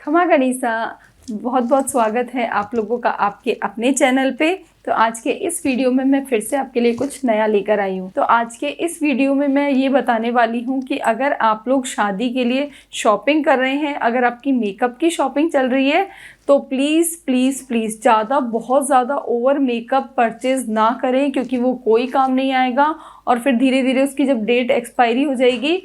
खमा गणिसा, बहुत बहुत स्वागत है आप लोगों का आपके अपने चैनल पे। तो आज के इस वीडियो में मैं फिर से आपके लिए कुछ नया लेकर आई हूँ। तो आज के इस वीडियो में मैं ये बताने वाली हूँ कि अगर आप लोग शादी के लिए शॉपिंग कर रहे हैं, अगर आपकी मेकअप की शॉपिंग चल रही है, तो प्लीज़ प्लीज़ प्लीज़ बहुत ज़्यादा ओवर मेकअप परचेज़ ना करें, क्योंकि वो कोई काम नहीं आएगा और फिर धीरे धीरे उसकी जब डेट एक्सपायरी हो जाएगी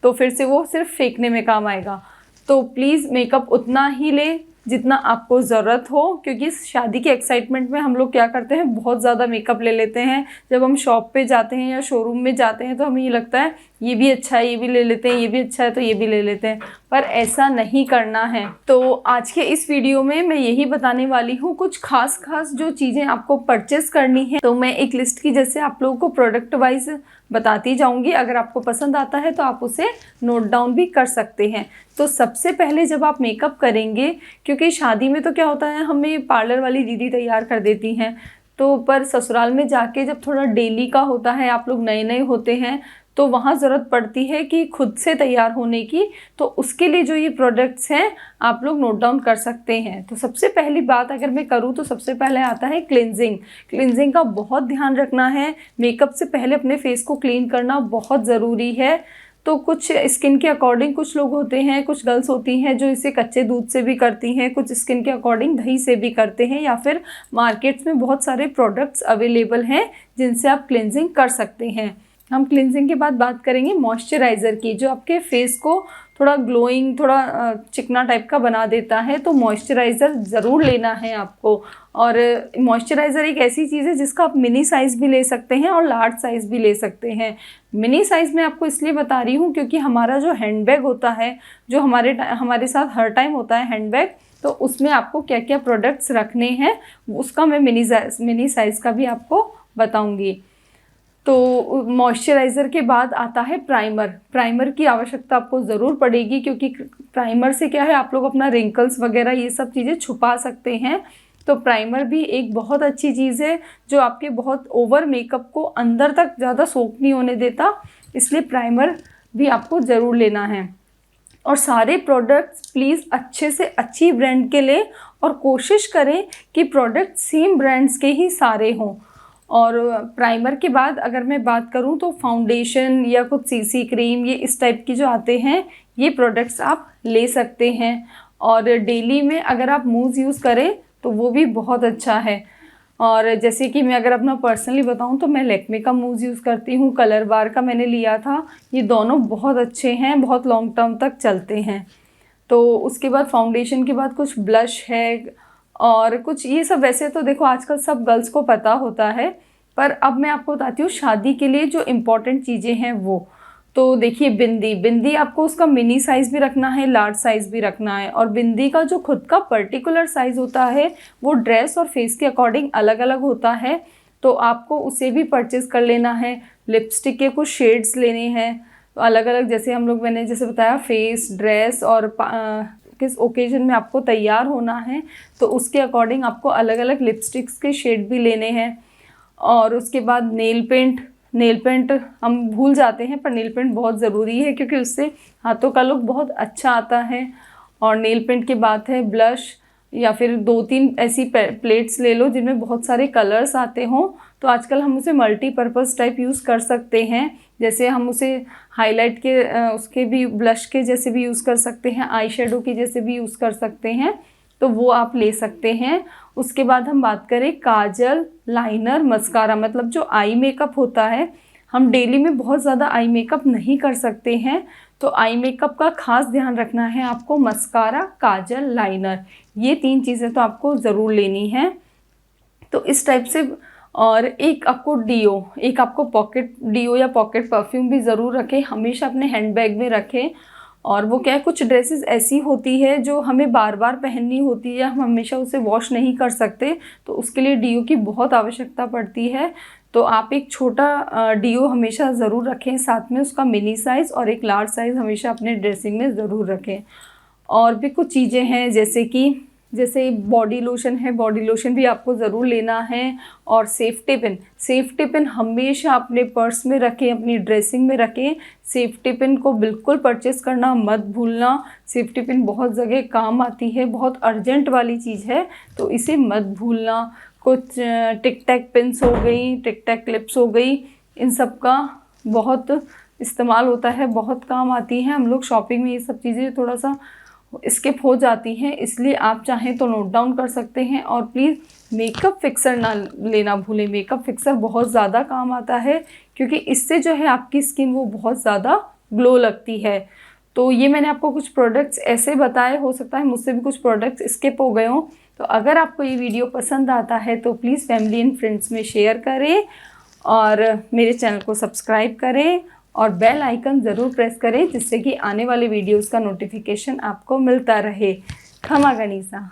तो फिर से वो सिर्फ फेंकने में काम आएगा। तो प्लीज़ मेकअप उतना ही लें जितना आपको ज़रूरत हो, क्योंकि शादी के एक्साइटमेंट में हम लोग क्या करते हैं, बहुत ज़्यादा मेकअप ले लेते हैं। जब हम शॉप पे जाते हैं या शोरूम में जाते हैं तो हमें ये लगता है ये भी अच्छा है, ये भी ले लेते हैं, ये भी अच्छा है तो ये भी ले लेते हैं, पर ऐसा नहीं करना है। तो आज के इस वीडियो में मैं यही बताने वाली हूँ, कुछ खास जो चीज़ें आपको परचेस करनी है। तो मैं एक लिस्ट की जैसे आप लोगों को प्रोडक्ट वाइज बताती जाऊंगी, अगर आपको पसंद आता है तो आप उसे नोट डाउन भी कर सकते हैं। तो सबसे पहले जब आप मेकअप करेंगे, क्योंकि शादी में तो क्या होता है, हमें पार्लर वाली दीदी तैयार कर देती हैं, तो पर ससुराल में जाके जब थोड़ा डेली का होता है, आप लोग नए नए होते हैं, तो वहाँ ज़रूरत पड़ती है कि खुद से तैयार होने की। तो उसके लिए जो ये प्रोडक्ट्स हैं आप लोग नोट डाउन कर सकते हैं। तो सबसे पहली बात अगर मैं करूँ तो सबसे पहले आता है क्लिनजिंग। क्लिनजिंग का बहुत ध्यान रखना है। मेकअप से पहले अपने फेस को क्लीन करना बहुत ज़रूरी है। तो कुछ स्किन के अकॉर्डिंग कुछ लोग होते हैं, कुछ गर्ल्स होती हैं जो इसे कच्चे दूध से भी करती हैं, कुछ स्किन के अकॉर्डिंग दही से भी करते हैं, या फिर मार्केट्स में बहुत सारे प्रोडक्ट्स अवेलेबल हैं जिनसे आप क्लिनजिंग कर सकते हैं। हम क्लिनजिंग के बाद बात करेंगे मॉइस्चराइज़र की, जो आपके फेस को थोड़ा ग्लोइंग, थोड़ा चिकना टाइप का बना देता है। तो मॉइस्चराइज़र ज़रूर लेना है आपको। और मॉइस्चराइज़र एक ऐसी चीज़ है जिसका आप मिनी साइज़ भी ले सकते हैं और लार्ज साइज़ भी ले सकते हैं। मिनी साइज़ में आपको इसलिए बता रही हूँ क्योंकि हमारा जो हैंडबैग होता है, जो हमारे साथ हर टाइम होता है हैंडबैग, तो उसमें आपको क्या क्या प्रोडक्ट्स रखने हैं उसका मैं मिनी साइज़ का भी आपको बताऊँगी। तो मॉइस्चराइज़र के बाद आता है प्राइमर। प्राइमर की आवश्यकता आपको ज़रूर पड़ेगी, क्योंकि प्राइमर से क्या है, आप लोग अपना रिंकल्स वगैरह ये सब चीज़ें छुपा सकते हैं। तो प्राइमर भी एक बहुत अच्छी चीज़ है जो आपके बहुत ओवर मेकअप को अंदर तक ज़्यादा सोक नहीं होने देता, इसलिए प्राइमर भी आपको ज़रूर लेना है। और सारे प्रोडक्ट्स प्लीज़ अच्छे से अच्छी ब्रांड के लें और कोशिश करें कि प्रोडक्ट सेम ब्रांड्स के ही सारे हों। और प्राइमर के बाद अगर मैं बात करूं तो फाउंडेशन या कुछ सीसी क्रीम, ये इस टाइप की जो आते हैं, ये प्रोडक्ट्स आप ले सकते हैं। और डेली में अगर आप मूव यूज़ करें तो वो भी बहुत अच्छा है। और जैसे कि मैं अगर अपना पर्सनली बताऊं तो मैं लैक्मे का मूव यूज़ करती हूँ, कलर बार का मैंने लिया था। ये दोनों बहुत अच्छे हैं, बहुत लॉन्ग टर्म तक चलते हैं। तो उसके बाद फाउंडेशन के बाद कुछ ब्लश है और कुछ ये सब, वैसे तो देखो आजकल सब गर्ल्स को पता होता है, पर अब मैं आपको बताती हूँ शादी के लिए जो इम्पोर्टेंट चीज़ें हैं वो। तो देखिए बिंदी आपको उसका मिनी साइज़ भी रखना है, लार्ज साइज़ भी रखना है। और बिंदी का जो खुद का पर्टिकुलर साइज़ होता है वो ड्रेस और फेस के अकॉर्डिंग अलग अलग होता है, तो आपको उसे भी परचेज़ कर लेना है। लिपस्टिक के कुछ शेड्स लेने हैं अलग अलग, जैसे हम लोग, मैंने जैसे बताया फेस, ड्रेस और किस ओकेजन में आपको तैयार होना है, तो उसके अकॉर्डिंग आपको अलग अलग लिपस्टिक्स के शेड भी लेने हैं। और उसके बाद नेल पेंट हम भूल जाते हैं, पर नेल पेंट बहुत ज़रूरी है क्योंकि उससे हाथों का लुक बहुत अच्छा आता है। और नेल पेंट के बाद है ब्लश, या फिर 2-3 ऐसी प्लेट्स ले लो जिनमें बहुत सारे कलर्स आते हों। तो आजकल हम उसे मल्टीपर्पज़ टाइप यूज़ कर सकते हैं, जैसे हम उसे हाईलाइट के उसके भी, ब्लश के जैसे भी यूज़ कर सकते हैं, आई शेडो के जैसे भी यूज़ कर सकते हैं, तो वो आप ले सकते हैं। उसके बाद हम बात करें काजल, लाइनर, मस्कारा, मतलब जो आई मेकअप होता है, हम डेली में बहुत ज़्यादा आई मेकअप नहीं कर सकते हैं, तो आई मेकअप का खास ध्यान रखना है आपको। मस्कारा, काजल, लाइनर, ये 3 चीज़ें तो आपको ज़रूर लेनी है। तो इस टाइप से। और एक आपको पॉकेट डिओ या पॉकेट परफ्यूम भी ज़रूर रखें, हमेशा अपने हैंडबैग में रखें। और वो क्या है, कुछ ड्रेसेस ऐसी होती है जो हमें बार बार पहननी होती है, हम हमेशा उसे वॉश नहीं कर सकते, तो उसके लिए डीओ की बहुत आवश्यकता पड़ती है। तो आप एक छोटा डीओ हमेशा ज़रूर रखें, साथ में उसका मिनी साइज़ और एक लार्ज साइज़ हमेशा अपने ड्रेसिंग में ज़रूर रखें। और भी कुछ चीज़ें हैं, जैसे कि जैसे बॉडी लोशन है, बॉडी लोशन भी आपको ज़रूर लेना है। और सेफ्टी पिन हमेशा अपने पर्स में रखें, अपनी ड्रेसिंग में रखें। सेफ्टी पिन को बिल्कुल परचेस करना मत भूलना। सेफ्टी पिन बहुत जगह काम आती है, बहुत अर्जेंट वाली चीज़ है, तो इसे मत भूलना। कुछ टिक टैक पिन्स हो गई, टिक टैक क्लिप्स हो गई, इन सब का बहुत इस्तेमाल होता है, बहुत काम आती हैं। हम लोग शॉपिंग में ये सब चीज़ें थोड़ा सा स्किप हो जाती हैं, इसलिए आप चाहें तो नोट डाउन कर सकते हैं। और प्लीज़ मेकअप फिक्सर ना लेना भूलें। मेकअप फिक्सर बहुत ज़्यादा काम आता है, क्योंकि इससे जो है आपकी स्किन वो बहुत ज़्यादा ग्लो लगती है। तो ये मैंने आपको कुछ प्रोडक्ट्स ऐसे बताए, हो सकता है मुझसे भी कुछ प्रोडक्ट्स स्किप हो गए हों। तो अगर आपको ये वीडियो पसंद आता है तो प्लीज़ फैमिली एंड फ्रेंड्स में शेयर करें और मेरे चैनल को सब्सक्राइब करें और बेल आइकन ज़रूर प्रेस करें, जिससे कि आने वाले वीडियोस का नोटिफिकेशन आपको मिलता रहे। खमा गनीसा।